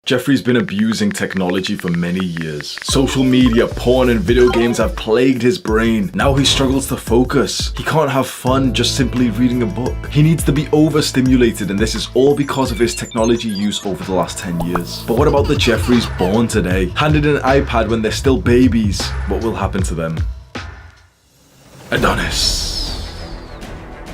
Jeffrey's been abusing technology for many years. Social media, porn, and video games have plagued his brain. Now he struggles to focus. He can't have fun just simply reading a book. He needs to be overstimulated, and this is all because of his technology use over the last 10 years. But what about the Jeffreys born today? Handed an iPad when they're still babies. What will happen to them? Adonis.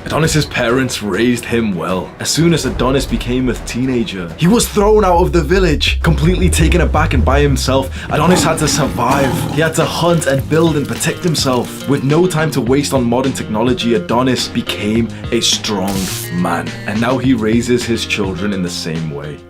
Adonis's parents raised him well. As soon as Adonis became a teenager, he was thrown out of the village, completely taken aback and by himself. Adonis had to survive. He had to hunt and build and protect himself. With no time to waste on modern technology, Adonis became a strong man. And now he raises his children in the same way.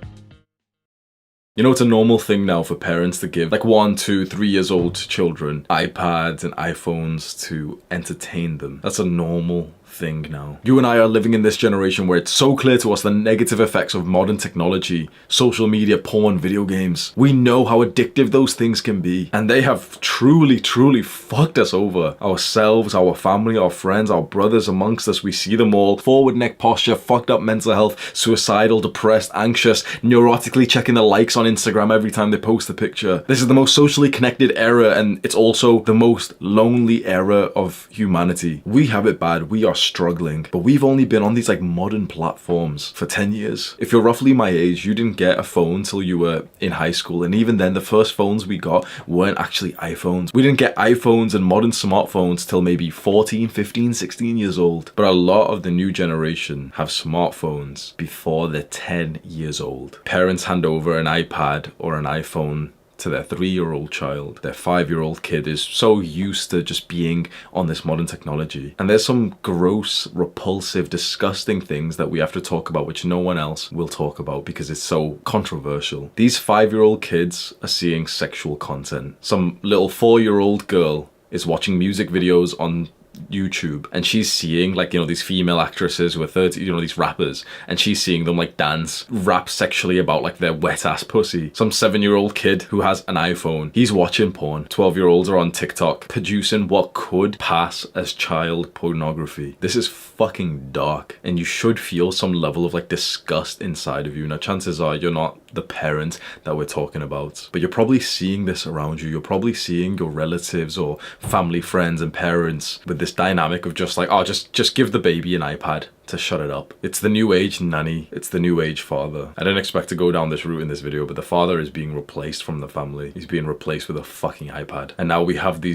You know, it's a normal thing now for parents to give like 1, 2, 3 years old children iPads and iPhones to entertain them. That's a normal thing now. You and I are living in this generation where it's so clear to us the negative effects of modern technology, social media, porn, video games. We know how addictive those things can be, and they have truly fucked us over. Ourselves, our family, our friends, our brothers amongst us, we see them all. Forward neck posture, fucked up mental health, suicidal, depressed, anxious, neurotically checking the likes on Instagram every time they post a picture. This is the most socially connected era, and it's also the most lonely era of humanity. We have it bad. We are struggling, but we've only been on these like modern platforms for 10 years. If you're roughly my age, you didn't get a phone till you were in high school, and even then the first phones we got weren't actually iPhones. We didn't get iPhones and modern smartphones till maybe 14, 15, 16 years old. But a lot of the new generation have smartphones before they're 10 years old. Parents hand over an iPad or an iPhone to their 3-year-old child. Their 5-year-old kid is so used to just being on this modern technology. And there's some gross, repulsive, disgusting things that we have to talk about which no one else will talk about because it's so controversial. These 5-year-old kids are seeing sexual content. Some little 4-year-old girl is watching music videos on YouTube, and she's seeing like, you know, these female actresses who are 30, you know, these rappers, and she's seeing them like dance, rap sexually about like their wet ass pussy. Some 7-year-old kid who has an iPhone, he's watching porn. 12-year-olds are on TikTok producing what could pass as child pornography. This is fucking dark, and you should feel some level of like disgust inside of you. Now chances are you're not the parent that we're talking about, but you're probably seeing this around you. You're probably seeing your relatives or family, friends and parents with this dynamic of just like, oh, just give the baby an iPad to shut it up. It's the new age nanny. It's the new age father. I didn't expect to go down this route in this video, but the father is being replaced from the family. He's being replaced with a fucking iPad. And now we have we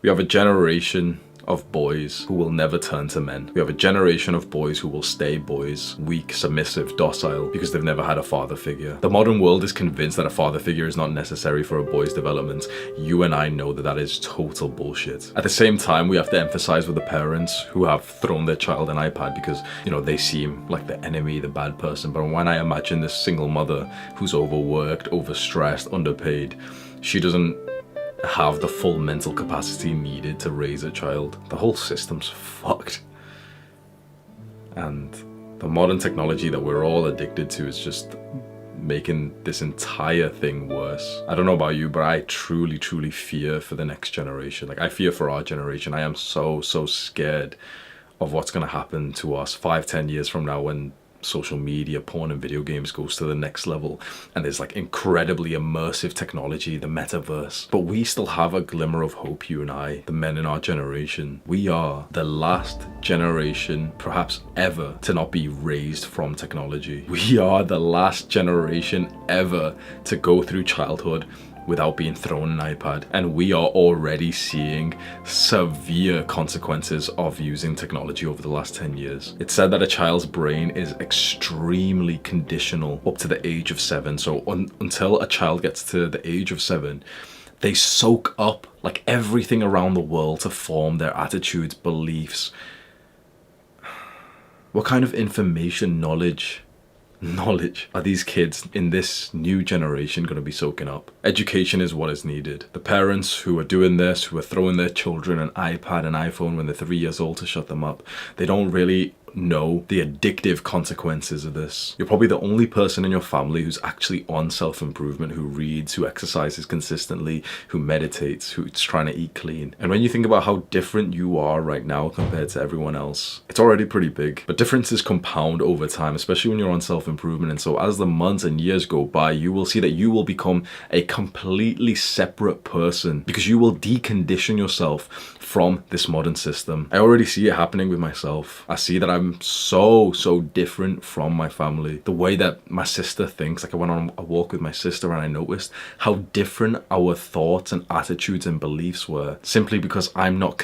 have a generation of boys who will never turn to men. We have a generation of boys who will stay boys, weak, submissive, docile, because they've never had a father figure. The modern world is convinced that a father figure is not necessary for a boy's development. You and I know that that is total bullshit. At the same time, we have to emphasize with the parents who have thrown their child an iPad because, you know, they seem like the enemy, the bad person. But when I imagine this single mother who's overworked, overstressed, underpaid, she doesn't have the full mental capacity needed to raise a child. The whole system's fucked. And the modern technology that we're all addicted to is just making this entire thing worse. I don't know about you, but I truly fear for the next generation. Like, I fear for our generation. I am so scared of what's gonna happen to us 5, 10 years from now when social media, porn and video games goes to the next level and there's like incredibly immersive technology, the metaverse. But we still have a glimmer of hope, you and I, the men in our generation. We are the last generation perhaps ever to not be raised from technology. We are the last generation ever to go through childhood without being thrown an iPad, and we are already seeing severe consequences of using technology over the last 10 years. It's said that a child's brain is extremely conditional up to the age of 7. So until a child gets to the age of 7, they soak up like everything around the world to form their attitudes, beliefs. What kind of information, knowledge are these kids in this new generation going to be soaking up? Education is what is needed. The parents who are doing this, who are throwing their children an iPad and iPhone when they're 3 years old to shut them up, they don't really know the addictive consequences of this. You're probably the only person in your family who's actually on self-improvement, who reads, who exercises consistently, who meditates, who's trying to eat clean. And when you think about how different you are right now compared to everyone else, it's already pretty big. But differences compound over time, especially when you're on self-improvement. And so as the months and years go by, you will see that you will become a completely separate person because you will decondition yourself from this modern system. I already see it happening with myself. I see that I'm so different from my family. The way that my sister thinks, like I went on a walk with my sister and I noticed how different our thoughts and attitudes and beliefs were, simply because I'm not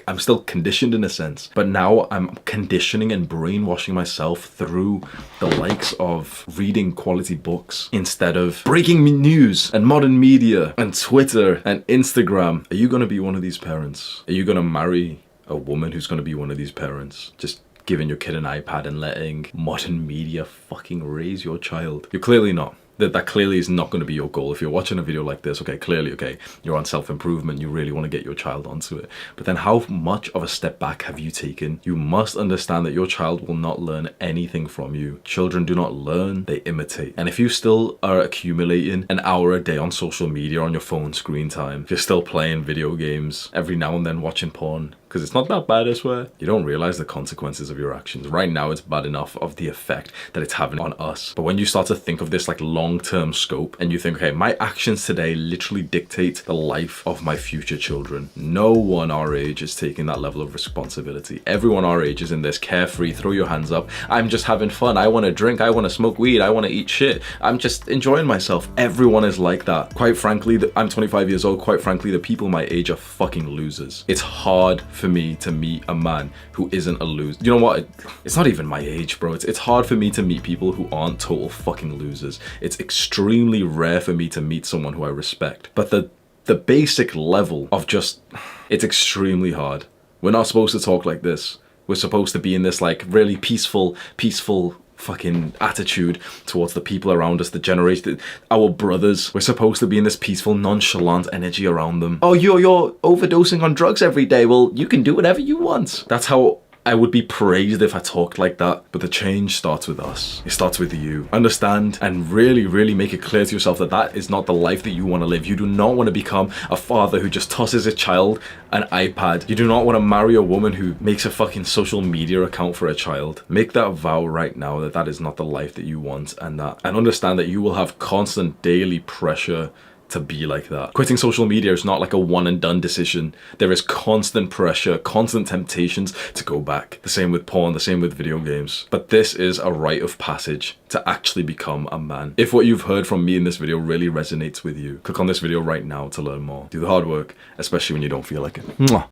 I'm still conditioned in a sense, but now I'm conditioning and brainwashing myself through the likes of reading quality books instead of breaking news and modern media and Twitter and Instagram. Are you gonna be one of these parents? Are you gonna marry a woman who's gonna be one of these parents? Just giving your kid an iPad and letting modern media fucking raise your child? You're clearly not. That clearly is not going to be your goal. If you're watching a video like this, okay, clearly, okay, you're on self-improvement, you really want to get your child onto it. But then how much of a step back have you taken? You must understand that your child will not learn anything from you. Children do not learn, they imitate. And if you still are accumulating an hour a day on social media, on your phone screen time, if you're still playing video games, every now and then watching porn, because it's not that bad, I swear, you don't realize the consequences of your actions. Right now, it's bad enough of the effect that it's having on us. But when you start to think of this like long-term scope and you think, okay, my actions today literally dictate the life of my future children. No one our age is taking that level of responsibility. Everyone our age is in this carefree, throw your hands up, I'm just having fun, I want to drink, I want to smoke weed, I want to eat shit, I'm just enjoying myself. Everyone is like that. Quite frankly, I'm 25 years old, quite frankly, the people my age are fucking losers. It's hard for me to meet a man who isn't a loser. You know what? It's not even my age, bro. It's hard for me to meet people who aren't total fucking losers. It's extremely rare for me to meet someone who I respect. But the basic level of just, it's extremely hard. We're not supposed to talk like this. We're supposed to be in this like really peaceful fucking attitude towards the people around us, the generation, our brothers. We're supposed to be in this peaceful, nonchalant energy around them. Oh, you're overdosing on drugs every day. Well, you can do whatever you want. That's how I would be praised if I talked like that. But the change starts with us. It starts with you. Understand and really make it clear to yourself that that is not the life that you want to live. You do not want to become a father who just tosses a child an iPad. You do not want to marry a woman who makes a fucking social media account for a child. Make that vow right now that that is not the life that you want, and understand that you will have constant daily pressure to be like that. Quitting social media is not like a one and done decision. There is constant pressure, constant temptations to go back. The same with porn, the same with video games. But this is a rite of passage to actually become a man. If what you've heard from me in this video really resonates with you, click on this video right now to learn more. Do the hard work, especially when you don't feel like it. Mwah.